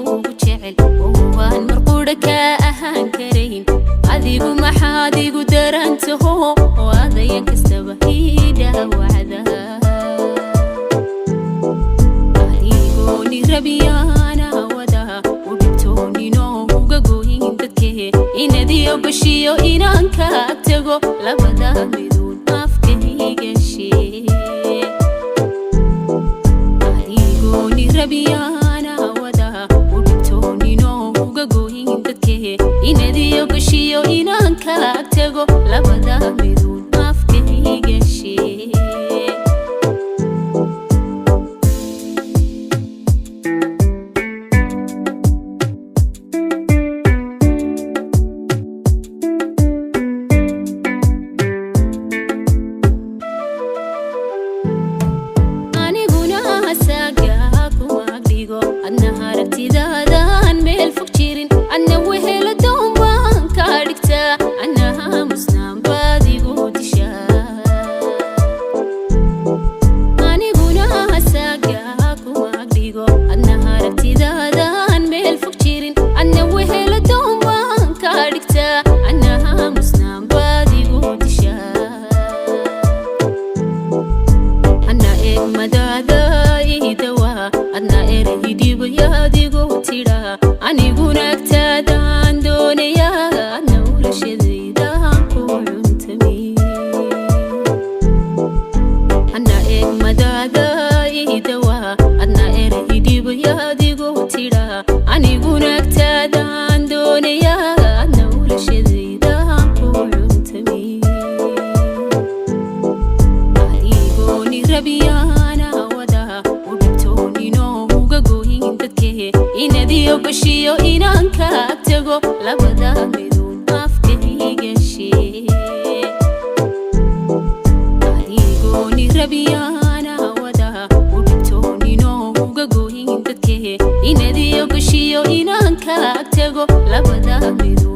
kugu jecel waan marquudha ka ahaan karayn adigu maxaad igu darantaho oo adayan kastaba ii dhaawacda adigoo ni rabiyaana wada u dhibtoonino uga gooyin dadkee inadiyo bashiyo inaan ka tago labada miduun afkayga shee adigoo ni rabiyaana wada u dhibtoonino uga gooyin dadkee inadiyo bashiyo inaan ka tago labada miduun afkayga shee bashiyo inaan ka tago labada miduun afkayga shee adigoo ni rabiyaana wada u dhibtoonino uga gooyin dadkee inadiyo bashiyo inaan ka tago labada miduun